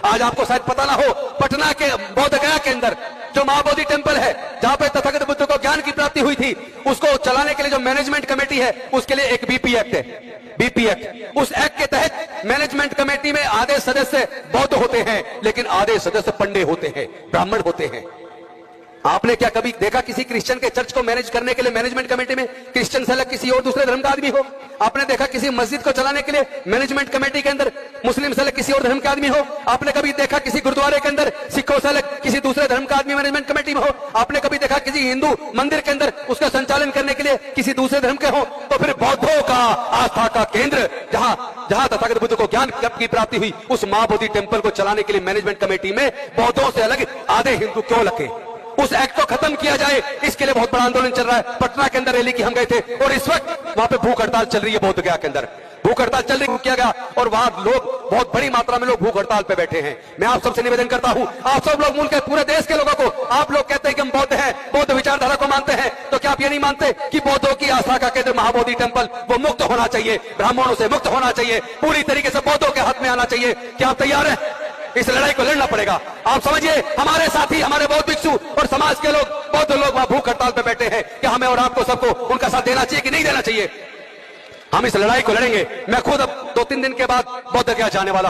आज आपको शायद पता ना हो, पटना के बोध गया के अंदर जो महाबोधि टेम्पल है, जहां पे तथागत बुद्ध को ज्ञान की प्राप्ति हुई थी, उसको चलाने के लिए जो मैनेजमेंट कमेटी है, उसके लिए एक बीपी एक्ट है, बीपी एक्ट। उस एक्ट के तहत मैनेजमेंट कमेटी में आधे सदस्य बौद्ध होते हैं, लेकिन आधे सदस्य पंडे होते हैं, ब्राह्मण होते हैं। आपने क्या कभी देखा किसी क्रिश्चियन के चर्च को मैनेज करने के लिए मैनेजमेंट कमेटी में क्रिश्चियन से अलग किसी और दूसरे धर्म का आदमी हो? आपने देखा किसी मस्जिद को चलाने के लिए मैनेजमेंट कमेटी के अंदर मुस्लिम से अलग किसी और धर्म का आदमी हो? आपने कभी देखा किसी गुरुद्वारे के अंदर सिखों से अलग किसी दूसरे धर्म का आदमी मैनेजमेंट कमेटी में हो? आपने कभी देखा किसी हिंदू मंदिर के अंदर उसका संचालन करने के लिए किसी दूसरे धर्म के हो? तो फिर बौद्धों का आस्था का केंद्र, जहां तथागत बुद्ध को ज्ञान की प्राप्ति हुई, उस महाबोधि टेम्पल को चलाने के लिए मैनेजमेंट कमेटी में बौद्धों से अलग आधे हिंदू क्यों लगे? उस एक्ट को खत्म किया जाए, इसके लिए बहुत बड़ा आंदोलन चल रहा है। पटना के अंदर रैली की हम गए थे और इस वक्त वहां पे भूख हड़ताल चल रही है। बोध गया के अंदर भूख हड़ताल चल रही किया गया और वहां लोग, बहुत बड़ी मात्रा में लोग भूख हड़ताल पे बैठे हैं। मैं आप सबसे निवेदन करता हूं, आप सब लोग मुल्क के पूरे देश के लोगों को, आप लोग कहते हैं कि हम बौद्ध हैं, बौद्ध विचारधारा को मानते हैं, तो क्या आप ये नहीं मानते कि बौद्धों की आस्था का केंद्र महाबोधि टेम्पल वो मुक्त होना चाहिए, ब्राह्मणों से मुक्त होना चाहिए, पूरी तरीके से बौद्धों के हाथ में आना चाहिए? क्या आप तैयार हैं? इस लड़ाई को लड़ना पड़ेगा। आप समझिए, हमारे साथी, हमारे बौद्ध भिक्षु और समाज के लोग, बौद्ध लोग वहां भूख हड़ताल पे बैठे हैं कि हमें और आपको सबको उनका साथ देना चाहिए कि नहीं देना चाहिए? हम इस लड़ाई को लड़ेंगे। मैं खुद अब 2-3 दिन के बाद बोध गया जाने वाला हूं।